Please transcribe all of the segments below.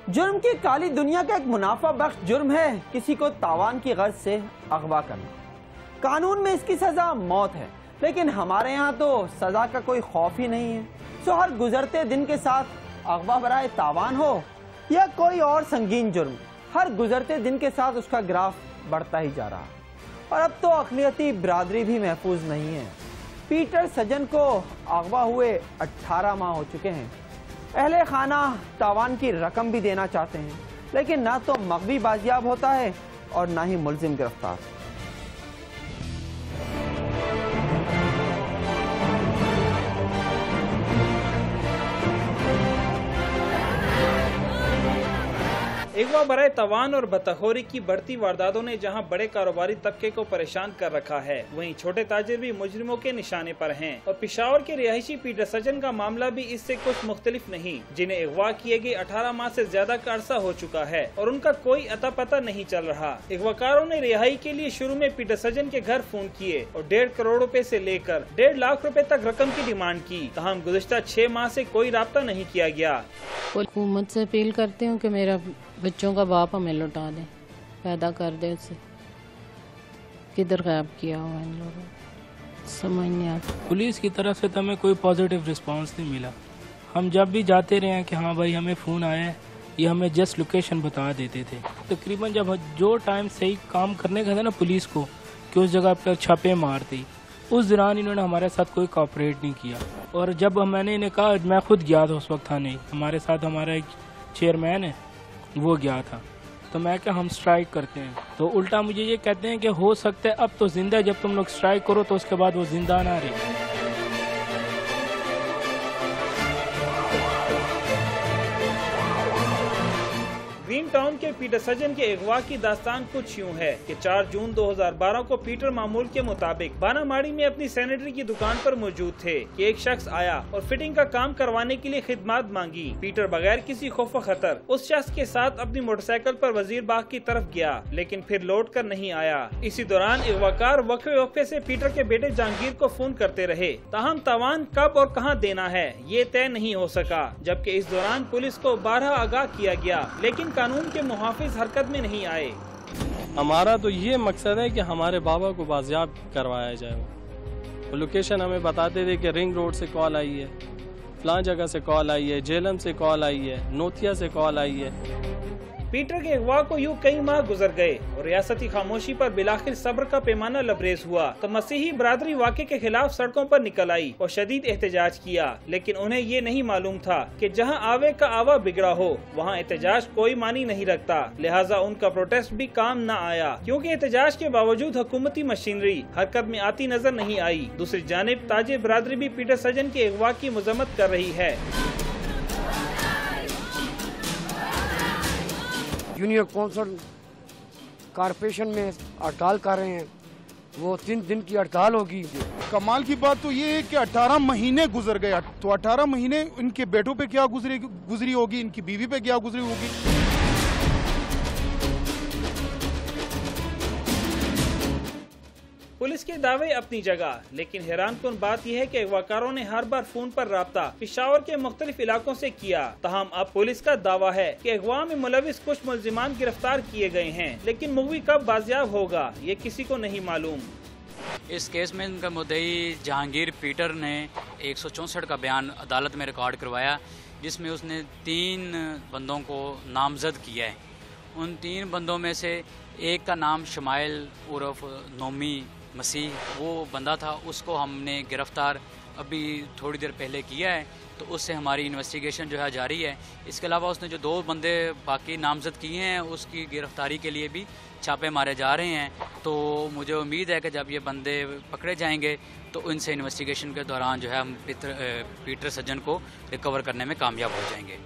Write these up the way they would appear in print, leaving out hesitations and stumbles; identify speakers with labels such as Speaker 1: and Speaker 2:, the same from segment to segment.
Speaker 1: जुर्म की काली दुनिया का एक मुनाफा बख्श जुर्म है किसी को तावान की गर्ज से अगवा करना। कानून में इसकी सजा मौत है, लेकिन हमारे यहाँ तो सजा का कोई खौफ ही नहीं है। सो हर गुजरते दिन के साथ अगवा बराए तावान हो या कोई और संगीन जुर्म, हर गुजरते दिन के साथ उसका ग्राफ बढ़ता ही जा रहा है। और अब तो अक़लियती बिरादरी भी महफूज नहीं है। पीटर सजन को अगवा हुए 18 माह हो चुके हैं। अहले खाना तावान की रकम भी देना चाहते हैं, लेकिन ना तो मग़वी बाजियाब होता है और ना ही मुल्जिम गिरफ्तार।
Speaker 2: अगवा बराए तवान और बतखोरी की बढ़ती वारदातों ने जहां बड़े कारोबारी तबके को परेशान कर रखा है, वहीं छोटे ताजिर भी मुजरिमों के निशाने पर हैं। और पेशावर के रिहायशी पीटर सजन का मामला भी इससे कुछ मुख्तलिफ नहीं, जिन्हें अगवा किए गए 18 माह से ज्यादा का अरसा हो चुका है और उनका कोई अता पता नहीं चल रहा। अगवाकारों ने रिहाई के लिए शुरू में पीटर सजन के घर फोन किए और 1.5 करोड़ रुपए से लेकर 1.5 लाख रुपए तक रकम की डिमांड की। तहम गुज़िश्ता 6 माह से कोई राब्ता नहीं किया गया।
Speaker 3: हुकूमत से अपील करती हूँ कि मेरा बच्चों का बाप हमें लौटा दें, पैदा कर दे उसे। किधर गायब किया हुआ इन लोगों, समझ नहीं आता।
Speaker 4: पुलिस की तरफ से तो हमें कोई पॉजिटिव रिस्पांस नहीं मिला। हम जब भी जाते रहे हैं कि हाँ भाई हमें फ़ोन आया है, ये हमें जस्ट लोकेशन बता देते थे। तकरीबन जब जो टाइम सही काम करने का था ना पुलिस को कि उस जगह पर छापे मारती, उस दौरान इन्होंने हमारे साथ कोई कोऑपरेट नहीं किया। और जब मैंने इन्हें कहा, मैं खुद गया था उस वक्त थाने, हमारे साथ हमारा एक चेयरमैन है वो गया था, तो मैं क्या हम स्ट्राइक करते हैं, तो उल्टा मुझे ये कहते हैं कि हो सकता है अब तो जिंदा, जब तुम लोग स्ट्राइक करो तो उसके बाद वो जिंदा ना रहे।
Speaker 2: ग्रीन टाउन के पीटर सजन के अगवा की दास्तान कुछ यूँ है कि 4 जून 2012 को पीटर मामूल के मुताबिक बानामाड़ी में अपनी सैनिटरी की दुकान पर मौजूद थे कि एक शख्स आया और फिटिंग का काम करवाने के लिए खिदमत मांगी। पीटर बगैर किसी खौफ खतर उस शख्स के साथ अपनी मोटरसाइकिल पर वजीर बाग की तरफ गया, लेकिन फिर लौट कर नहीं आया। इसी दौरान अगवाकार वक्फे वक्फे से पीटर के बेटे जहांगीर को फोन करते रहे। ताहम तावान कब और कहां देना है ये तय नहीं हो सका, जबकि इस दौरान पुलिस को 12 आगाह किया गया, लेकिन कानून के मुहाफिज हरकत में नहीं आए।
Speaker 5: हमारा तो ये मकसद है कि हमारे बाबा को बाजियाब करवाया जाए। वो लोकेशन हमें बताते थे कि रिंग रोड से कॉल आई है, फलां जगह से कॉल आई है, जेलम से कॉल आई है, नोतिया से कॉल आई है।
Speaker 2: पीटर के अगवा को यूं कई माह गुजर गए और रियासती खामोशी पर बिलाखिर सब्र का पैमाना लबरेज हुआ तो मसीही बरादरी वाक़े के खिलाफ सड़कों पर निकल आई और शदीद एहतजाज किया। लेकिन उन्हें ये नहीं मालूम था कि जहां आवे का आवा बिगड़ा हो वहां एहतजाज कोई मानी नहीं रखता, लिहाजा उनका प्रोटेस्ट भी काम न आया, क्योंकि एहतजाज के बावजूद हुकूमती मशीनरी हरकत में आती नजर नहीं आई। दूसरी जानिब ताजिर बरादरी भी पीटर सजन के अगवा की मजम्मत कर रही है।
Speaker 6: जूनियर कौंसल कारपोरेशन में हड़ताल कर रहे हैं, वो 3 दिन की हड़ताल होगी।
Speaker 7: कमाल की बात तो ये है कि 18 महीने गुजर गए, तो 18 महीने इनके बेटों पे क्या गुजरी होगी, इनकी बीवी पे क्या गुजरी होगी।
Speaker 2: पुलिस के दावे अपनी जगह, लेकिन हैरानकुन बात यह है कि अगवाकारों ने हर बार फोन पर राब्ता पेशावर के मुख्तलिफ इलाकों से किया। तहम अब पुलिस का दावा है कि अगवा में मुलविस कुछ मुल्जिमान गिरफ्तार किए गए हैं, लेकिन मुलवी कब बाजियाब होगा ये किसी को नहीं मालूम।
Speaker 8: इस केस में इनका मुद्दई जहांगीर पीटर ने 164 का बयान अदालत में रिकॉर्ड करवाया, जिसमें उसने 3 बंदों को नामजद किया है। उन 3 बंदों में से एक का नाम शमाइल उर्फ नोमी मसीह वो बंदा था, उसको हमने गिरफ्तार अभी थोड़ी देर पहले किया है, तो उससे हमारी इन्वेस्टिगेशन जो है जारी है। इसके अलावा उसने जो 2 बंदे बाकी नामजद किए हैं उसकी गिरफ्तारी के लिए भी छापे मारे जा रहे हैं। तो मुझे उम्मीद है कि जब ये बंदे पकड़े जाएंगे तो उनसे इन्वेस्टिगेशन के दौरान जो है हम पीटर सजन को रिकवर करने में कामयाब हो जाएंगे।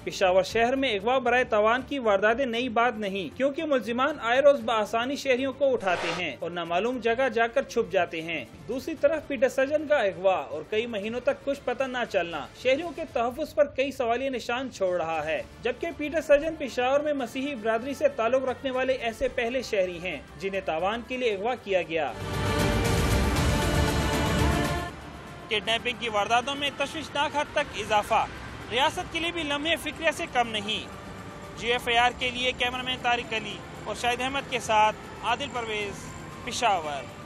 Speaker 2: पेशावर शहर में अगवा बराए तवान की वारदातें नई बात नहीं, क्योंकि मुल्जिमान आए रोज बआसानी शहरियों को उठाते हैं और नामालूम जगह जाकर छुप जाते हैं। दूसरी तरफ पीटर सजन का अगवा और कई महीनों तक कुछ पता न चलना शहरियों के तहफ़्फ़ुज़ पर कई सवालिया निशान छोड़ रहा है, जबकि पीटर सजन पेशावर में मसीही बरादरी से ताल्लुक रखने वाले ऐसे पहले शहरी हैं जिन्हें तावान के लिए अगवा किया गया। किडनैपिंग की वारदातों में तशवीशनाक हद तक इजाफा रियासत के लिए भी लम्हे फिक्रिया से कम नहीं। GFIR के लिए कैमरामैन तारिक अली और शाहिद अहमद के साथ आदिल परवेज, पेशावर।